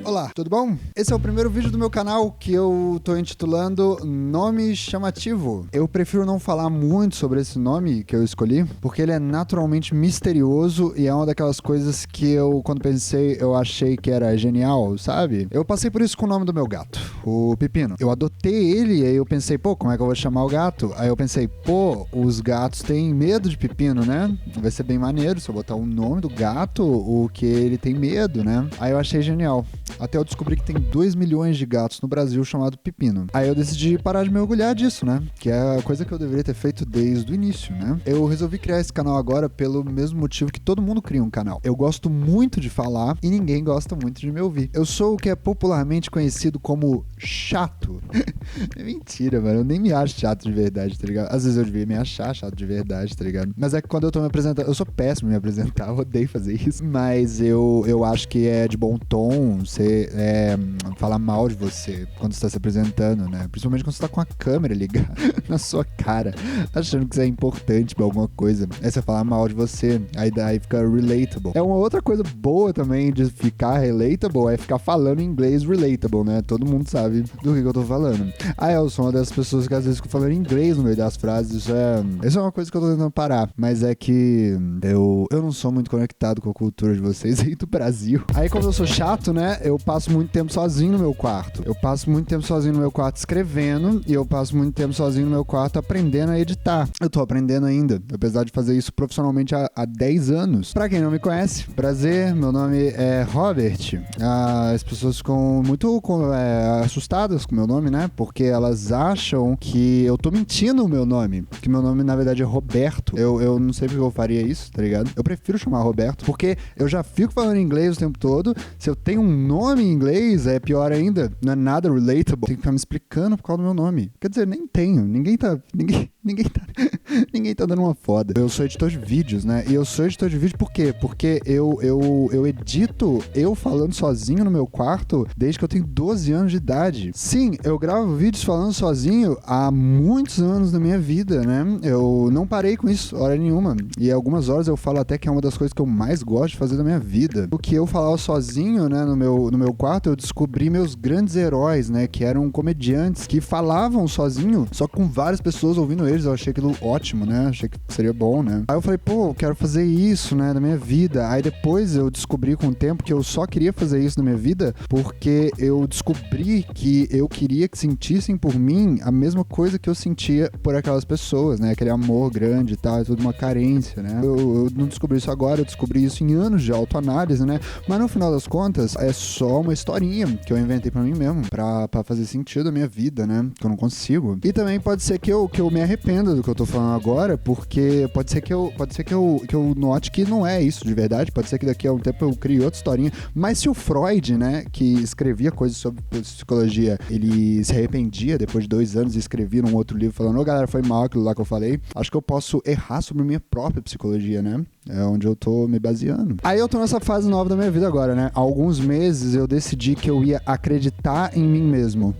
Olá, tudo bom? Esse é o primeiro vídeo do meu canal que eu tô intitulando Nome Chamativo. Eu prefiro não falar muito sobre esse nome que eu escolhi, porque ele é naturalmente misterioso e é uma daquelas coisas que eu, quando pensei, eu achei que era genial, sabe? Eu passei por isso com o nome do meu gato, o Pepino. Eu adotei ele e aí eu pensei, pô, como é que eu vou chamar o gato? Aí eu pensei, pô, os gatos têm medo de pepino, né? Vai ser bem maneiro se eu botar o nome do gato, o que ele tem medo, né? Aí eu achei genial. Até eu descobri que tem 2 milhões de gatos no Brasil chamado Pepino. Aí eu decidi parar de me orgulhar disso, né? Que é a coisa que eu deveria ter feito desde o início, né? Eu resolvi criar esse canal agora pelo mesmo motivo que todo mundo cria um canal. Eu gosto muito de falar e ninguém gosta muito de me ouvir. Eu sou o que é popularmente conhecido como chato. É mentira, mano. Eu nem me acho chato de verdade, tá ligado? Às vezes eu devia me achar chato de verdade, tá ligado? Mas é que quando eu tô me apresentando... Eu sou péssimo em me apresentar, eu odeio fazer isso. Mas eu acho que é de bom tom você falar mal de você quando você tá se apresentando, né? Principalmente quando você tá com a câmera ligada na sua cara, achando que isso é importante pra alguma coisa. Aí você falar mal de você, aí daí fica relatable. É uma outra coisa boa também de ficar relatable, é ficar falando inglês relatable, né? Todo mundo sabe do que eu tô falando. Eu sou uma dessas pessoas que às vezes ficam falando inglês no meio das frases. Isso é uma coisa que eu tô tentando parar. Mas é que eu não sou muito conectado com a cultura de vocês aí do Brasil. Aí como eu sou chato, né? Eu passo muito tempo sozinho no meu quarto. Eu passo muito tempo sozinho no meu quarto escrevendo e eu passo muito tempo sozinho no meu quarto aprendendo a editar. Eu tô aprendendo ainda, apesar de fazer isso profissionalmente há 10 anos. Pra quem não me conhece, prazer, meu nome é Robert. As pessoas ficam muito assustadas com o meu nome, né? Porque elas acham que eu tô mentindo o meu nome. Que meu nome, na verdade, é Roberto. Eu não sei porque eu faria isso, tá ligado? Eu prefiro chamar Roberto, porque eu já fico falando inglês o tempo todo. Se eu tenho um nome em inglês, é pior ainda. Não é nada relatable. Tem que ficar me explicando por causa do meu nome. Quer dizer, nem tenho. Ninguém tá dando uma foda. Eu sou editor de vídeos, né? E eu sou editor de vídeo por quê? Porque eu edito eu falando sozinho no meu quarto desde que eu tenho 12 anos de idade. Sim, eu gravo vídeos falando sozinho há muitos anos da minha vida, né? Eu não parei com isso hora nenhuma. E algumas horas eu falo até que é uma das coisas que eu mais gosto de fazer da minha vida. O que eu falava sozinho, né, no meu quarto, eu descobri meus grandes heróis, né? Que eram comediantes que falavam sozinho, só com várias pessoas ouvindo eles. Eu achei aquilo ótimo, né? Achei que seria bom, né? Aí eu falei, pô, eu quero fazer isso, né, na minha vida. Aí depois eu descobri com o tempo que eu só queria fazer isso na minha vida porque eu descobri que eu queria que sentissem por mim a mesma coisa que eu sentia por aquelas pessoas, né? Aquele amor grande e tal, é tudo uma carência, né? Eu não descobri isso agora, eu descobri isso em anos de autoanálise, né? Mas no final das contas, é só uma historinha que eu inventei pra mim mesmo, pra fazer sentido na minha vida, né? Que eu não consigo. E também pode ser que eu me arrependa do que eu tô falando agora, porque pode ser que eu note que não é isso de verdade, pode ser que daqui a um tempo eu crie outra historinha. Mas se o Freud, né, que escrevia coisas sobre psicologia, ele se arrependia depois de 2 anos e escrevia num outro livro falando, galera, foi mal aquilo lá que eu falei, acho que eu posso errar sobre minha própria psicologia, né? É onde eu tô me baseando. Aí eu tô nessa fase nova da minha vida agora, né? Há alguns meses eu decidi que eu ia acreditar em mim mesmo.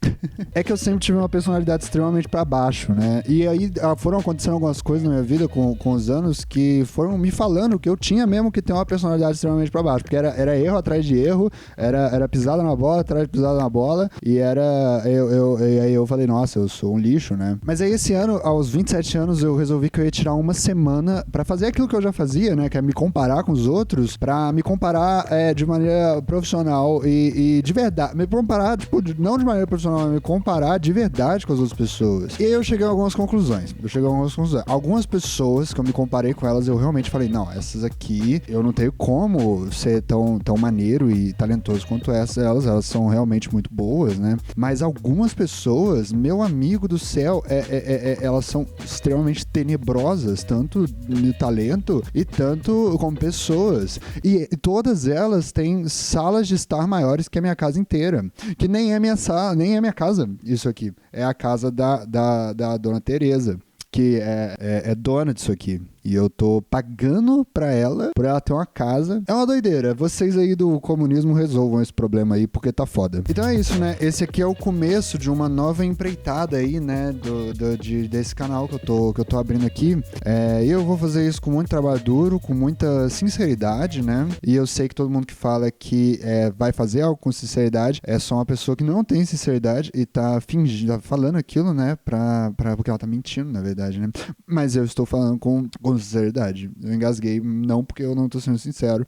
É que eu sempre tive uma personalidade extremamente pra baixo, né? E aí foram acontecendo algumas coisas na minha vida com os anos que foram me falando que eu tinha mesmo que ter uma personalidade extremamente pra baixo. Porque era erro atrás de erro, era pisada na bola atrás de pisada na bola. E aí eu falei, nossa, eu sou um lixo, né? Mas aí esse ano, aos 27 anos, eu resolvi que eu ia tirar uma semana pra fazer aquilo que eu já fazia, né, que é me comparar com os outros, pra me comparar de maneira profissional e de verdade, me comparar, tipo, não de maneira profissional, mas me comparar de verdade com as outras pessoas. E aí eu cheguei a algumas conclusões. Algumas pessoas que eu me comparei com elas, eu realmente falei, não, essas aqui, eu não tenho como ser tão maneiro e talentoso quanto elas são realmente muito boas, né? Mas algumas pessoas, meu amigo do céu, elas são extremamente tenebrosas, tanto no talento e tanto como pessoas. E todas elas têm salas de estar maiores que a minha casa inteira. Que nem é minha sala, nem é minha casa, isso aqui. É a casa da dona Tereza, que é dona disso aqui. E eu tô pagando pra ela, por ela ter uma casa. É uma doideira. Vocês aí do comunismo resolvam esse problema aí, porque tá foda. Então é isso, né? Esse aqui é o começo de uma nova empreitada aí, né? Desse canal que eu tô abrindo aqui. E eu vou fazer isso com muito trabalho duro, com muita sinceridade, né? E eu sei que todo mundo que fala que vai fazer algo com sinceridade é só uma pessoa que não tem sinceridade e tá fingindo, tá falando aquilo, né? Porque ela tá mentindo, na verdade, né? Mas eu estou falando com sinceridade. Eu engasguei, não porque eu não tô sendo sincero.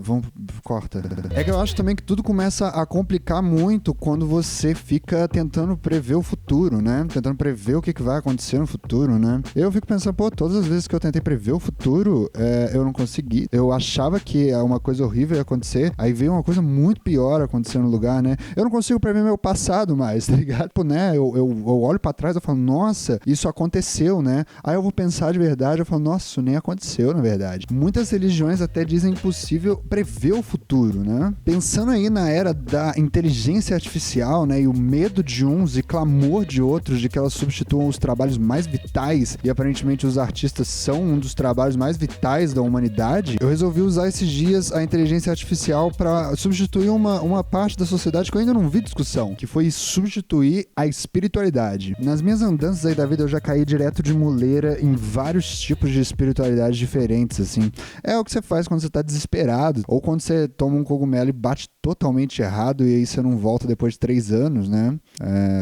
Vamos, corta. É que eu acho também que tudo começa a complicar muito quando você fica tentando prever o futuro, né? Tentando prever o que vai acontecer no futuro, né? Eu fico pensando, todas as vezes que eu tentei prever o futuro, eu não consegui. Eu achava que uma coisa horrível ia acontecer, aí veio uma coisa muito pior acontecer no lugar, né? Eu não consigo prever meu passado mais, tá ligado? Né? Eu olho pra trás e falo, nossa, isso aconteceu, né? Aí eu vou pensar de verdade, eu falo, nossa, isso nem aconteceu, na verdade. Muitas religiões até dizem impossível prever o futuro, né? Pensando aí na era da inteligência artificial, né? E o medo de uns e clamor de outros de que elas substituam os trabalhos mais vitais, e aparentemente os artistas são um dos trabalhos mais vitais da humanidade, eu resolvi usar esses dias a inteligência artificial para substituir uma parte da sociedade que eu ainda não vi discussão, que foi substituir a espiritualidade. Nas minhas andanças aí da vida eu já caí direto de muleira em vários tipos de espiritualidade diferentes, assim. É o que você faz quando você tá desesperado, ou quando você toma um cogumelo e bate totalmente errado e aí você não volta depois de 3 anos, né?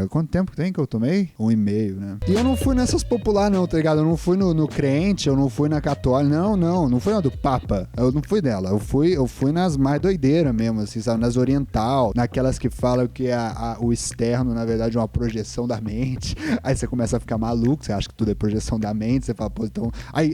Quanto tempo tem que eu tomei? 1,5, né? E eu não fui nessas popular não, tá ligado? Eu não fui no crente, eu não fui na católica, não fui na do Papa, eu não fui nela, eu fui nas mais doideiras mesmo, assim, sabe? Nas oriental, naquelas que falam que o externo, na verdade, é uma projeção da mente, aí você começa a ficar maluco, você acha que tudo é projeção da mente, você fala, então... Aí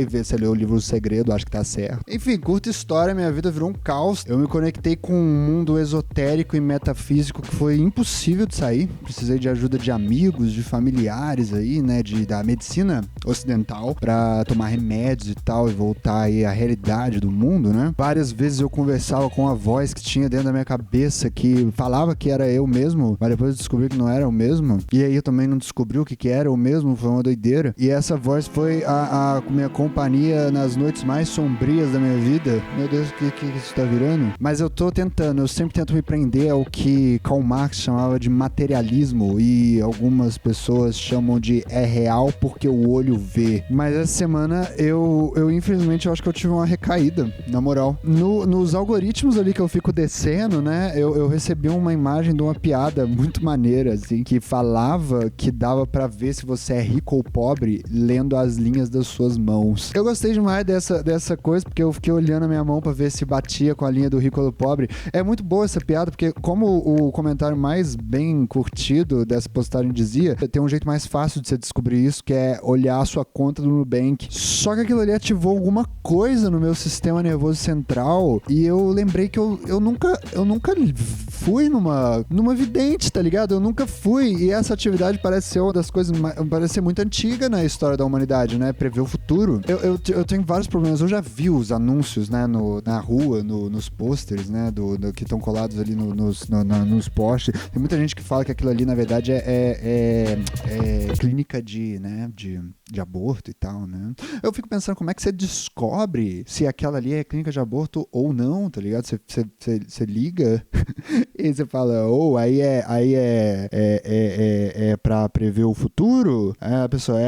você lê o livro O Segredo, acho que tá certo. Enfim, curta história, minha vida virou um caos, eu me conectei com um mundo esotérico e metafísico que foi impossível de sair, precisei de ajuda de amigos, de familiares aí, né, da medicina ocidental, pra tomar remédios e tal, e voltar aí à realidade do mundo, né? Várias vezes eu conversava com a voz que tinha dentro da minha cabeça, que falava que era eu mesmo, mas depois eu descobri que não era eu mesmo, e aí eu também não descobri o que era eu mesmo, foi uma doideira, e essa voz foi a minha companhia nas noites mais sombrias da minha vida. Meu Deus, o que isso tá virando? Mas eu tô tentando, eu sempre tento me prender ao que Karl Marx chamava de materialismo, e algumas pessoas chamam de real porque o olho vê. Mas essa semana eu infelizmente eu acho que eu tive uma recaída, na moral. Nos algoritmos ali que eu fico descendo, né, eu recebi uma imagem de uma piada muito maneira, assim, que falava que dava pra ver se você é rico ou pobre lendo as linhas das suas mãos. Eu gostei demais dessa coisa, porque eu fiquei olhando a minha mão pra ver se batia com a linha do rico ou do pobre. É muito boa essa piada, porque como o comentário mais bem curtido dessa postagem dizia, tem um jeito mais fácil de você descobrir isso, que é olhar a sua conta do Nubank. Só que aquilo ali ativou alguma coisa no meu sistema nervoso central, e eu lembrei que eu nunca fui numa vidente, tá ligado? Eu nunca fui, e essa atividade parece ser uma das coisas, parece ser muito antiga na história da humanidade, né? Prever o futuro. Eu tenho vários problemas, eu já vi os anúncios, né, na rua, nos pôsteres, né, que estão colados ali nos postes. Tem muita gente que fala que aquilo ali, na verdade, é clínica de aborto e tal, né? Eu fico pensando como é que você descobre se aquela ali é clínica de aborto ou não, tá ligado? Você liga e você fala, aí é pra prever o futuro? Aí a pessoa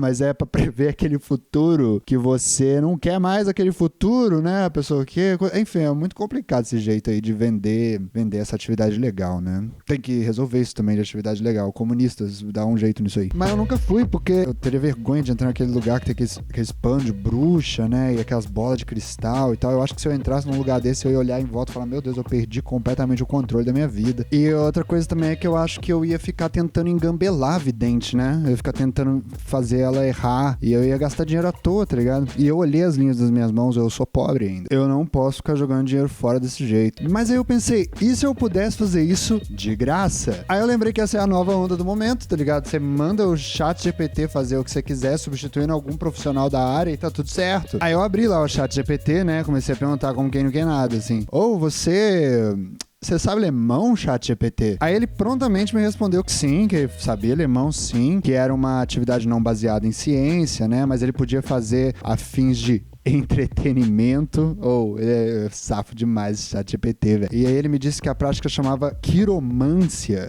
mas é pra prever aquele futuro que você não quer mais aquele futuro, né? A pessoa que... Enfim, é muito complicado esse jeito aí de vender essa atividade legal, né? Tem que resolver isso também de atividade legal. Comunistas, dá um jeito nisso aí. Mas eu nunca fui, porque eu teria vergonha de entrar naquele lugar que tem aqueles panos de bruxa, né? E aquelas bolas de cristal e tal. Eu acho que se eu entrasse num lugar desse, eu ia olhar em volta e falar, meu Deus, eu perdi completamente o controle da minha vida. E outra coisa também é que eu acho que eu ia ficar tentando engambelar a vidente, né? Eu ia ficar tentando fazer ela errar, e eu ia gastar dinheiro à toa, tá ligado? E eu olhei as linhas das minhas mãos, eu sou pobre ainda. Eu não posso ficar jogando dinheiro fora desse jeito. Mas aí eu pensei, e se eu pudesse fazer isso de graça? Aí eu lembrei que essa é a nova onda do momento, tá ligado? Você manda o ChatGPT fazer o que você quiser, substituindo algum profissional da área e tá tudo certo. Aí eu abri lá o ChatGPT, né? Comecei a perguntar como quem não quer nada, assim. Ou você você sabe alemão, ChatGPT? Aí ele prontamente me respondeu que sim, que sabia alemão sim, que era uma atividade não baseada em ciência, né? Mas ele podia fazer a fins de entretenimento. É safo demais esse ChatGPT, velho. E aí ele me disse que a prática chamava quiromancia.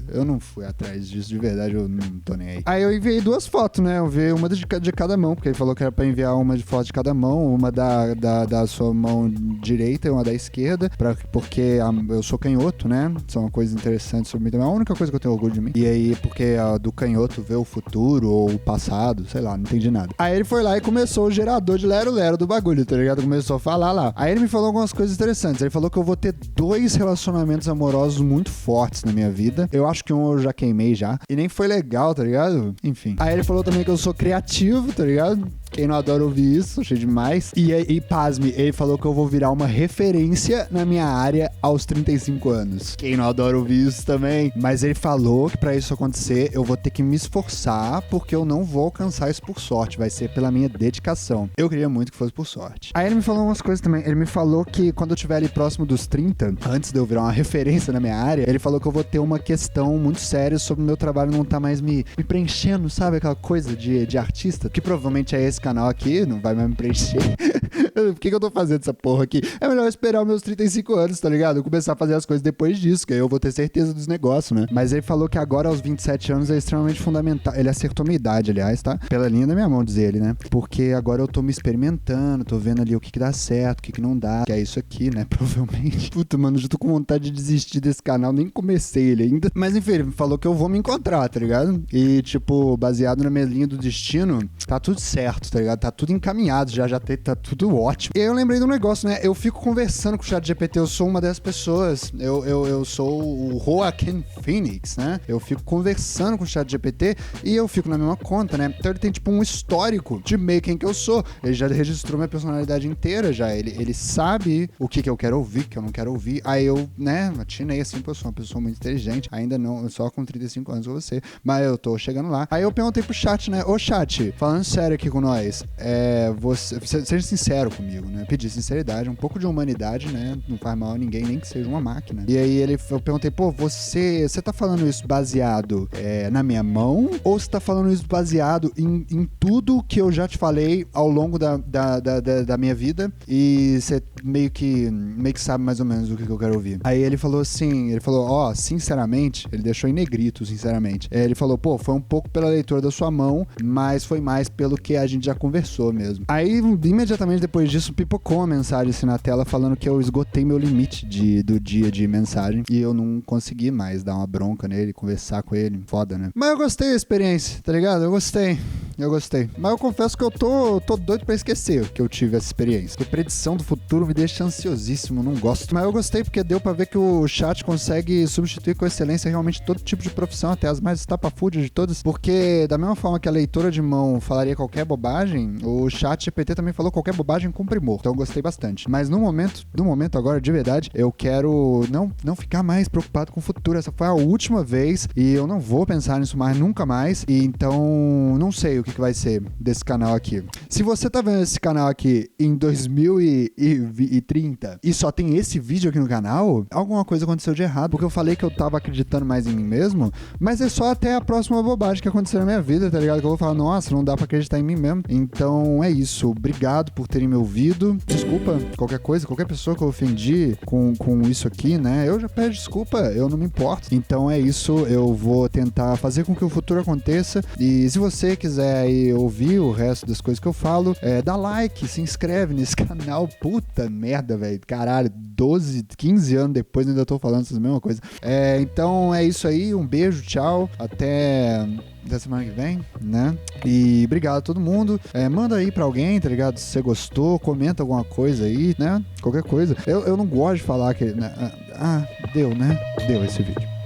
Eu não fui atrás disso, de verdade, eu não tô nem aí. Aí eu enviei 2 fotos, né? Eu enviei uma de cada mão, porque ele falou que era pra enviar uma de foto de cada mão, uma da sua mão direita e uma da esquerda, porque eu sou canhoto, né? Isso é uma coisa interessante sobre mim também. É a única coisa que eu tenho orgulho de mim. E aí, porque do canhoto vê o futuro ou o passado, sei lá, não entendi nada. Aí ele foi lá e começou o gerador de lero-lero do bagulho, tá ligado? Começou a falar lá. Aí ele me falou algumas coisas interessantes. Ele falou que eu vou ter 2 relacionamentos amorosos muito fortes na minha vida. Eu acho que um eu já queimei já. E nem foi legal, tá ligado? Enfim. Aí ele falou também que eu sou criativo, tá ligado? Quem não adora ouvir isso, achei demais. E pasme, ele falou que eu vou virar uma referência na minha área aos 35 anos. Quem não adora ouvir isso também. Mas ele falou que pra isso acontecer, eu vou ter que me esforçar, porque eu não vou alcançar isso por sorte. Vai ser pela minha dedicação. Eu queria muito que fosse por sorte. Aí ele me falou umas coisas também. Ele me falou que quando eu estiver ali próximo dos 30, antes de eu virar uma referência na minha área, ele falou que eu vou ter uma questão muito séria sobre o meu trabalho não tá mais me preenchendo, sabe? Aquela coisa de artista, que provavelmente é esse canal aqui, não vai mais me preencher. Por que eu tô fazendo essa porra aqui? É melhor esperar os meus 35 anos, tá ligado? Eu começar a fazer as coisas depois disso, que aí eu vou ter certeza dos negócios, né? Mas ele falou que agora, aos 27 anos, é extremamente fundamental. Ele acertou minha idade, aliás, tá? Pela linha da minha mão, diz ele, né? Porque agora eu tô me experimentando, tô vendo ali o que dá certo, o que não dá, que é isso aqui, né? Provavelmente. Puta, mano, já tô com vontade de desistir desse canal, nem comecei ele ainda. Mas enfim, ele falou que eu vou me encontrar, tá ligado? E, tipo, baseado na minha linha do destino, tá tudo certo, tá ligado? Tá tudo encaminhado, já tá tudo ótimo. E aí eu lembrei de um negócio, né? Eu fico conversando com o ChatGPT, eu sou uma dessas pessoas. Eu sou o Joaquin Phoenix, né? Eu fico conversando com o ChatGPT e eu fico na mesma conta, né? Então ele tem, tipo, um histórico de meio quem que eu sou. Ele já registrou minha personalidade inteira, já. Ele sabe o que eu quero ouvir, o que eu não quero ouvir. Aí eu, né, atinei assim, porque eu sou uma pessoa muito inteligente. Ainda não, só com 35 anos com você. Mas eu tô chegando lá. Aí eu perguntei pro chat, né? Ô chat, falando sério aqui com nós, seja sincero comigo, né? Pedir sinceridade, um pouco de humanidade, né? Não faz mal a ninguém, nem que seja uma máquina. E aí eu perguntei, pô, você tá falando isso baseado na minha mão? Ou você tá falando isso baseado em tudo que eu já te falei ao longo da minha vida? E você meio que sabe mais ou menos o que eu quero ouvir. Aí ele falou assim, sinceramente, ele deixou em negrito, sinceramente. Ele falou, pô, foi um pouco pela leitura da sua mão, mas foi mais pelo que a gente já conversou mesmo. Aí, imediatamente depois disso, pipocou uma mensagem assim na tela falando que eu esgotei meu limite do dia de mensagem e eu não consegui mais dar uma bronca nele, conversar com ele. Foda, né? Mas eu gostei da experiência, tá ligado? Eu gostei. Mas eu confesso que eu tô doido pra esquecer que eu tive essa experiência. Porque predição do futuro me deixa ansiosíssimo, não gosto. Mas eu gostei porque deu pra ver que o chat consegue substituir com excelência realmente todo tipo de profissão, até as mais estapafúrdias de todas. Porque da mesma forma que a leitora de mão falaria qualquer bobagem, o chat GPT também falou qualquer bobagem com primor. Então eu gostei bastante. Mas no momento agora, de verdade, eu quero não ficar mais preocupado com o futuro. Essa foi a última vez e eu não vou pensar nisso mais, nunca mais. E então, não sei o que vai ser desse canal aqui. Se você tá vendo esse canal aqui em 2030 e só tem esse vídeo aqui no canal, alguma coisa aconteceu de errado, porque eu falei que eu tava acreditando mais em mim mesmo, mas é só até a próxima bobagem que aconteceu na minha vida, tá ligado? Que eu vou falar, nossa, não dá pra acreditar em mim mesmo. Então é isso. Obrigado por terem me ouvido. Desculpa qualquer coisa, qualquer pessoa que eu ofendi com isso aqui, né? Eu já peço desculpa, eu não me importo. Então é isso. Eu vou tentar fazer com que o futuro aconteça. E se você quiser aí ouvir o resto das coisas que eu falo, dá like, se inscreve nesse canal. Puta merda, velho. Caralho, 12, 15 anos depois eu ainda tô falando essa mesma coisa. Então é isso aí. Um beijo, tchau. Até da semana que vem, né? E obrigado a todo mundo. Manda aí pra alguém, tá ligado? Se você gostou, comenta alguma coisa aí, né? Qualquer coisa. Eu não gosto de falar que... Deu, né? Deu esse vídeo.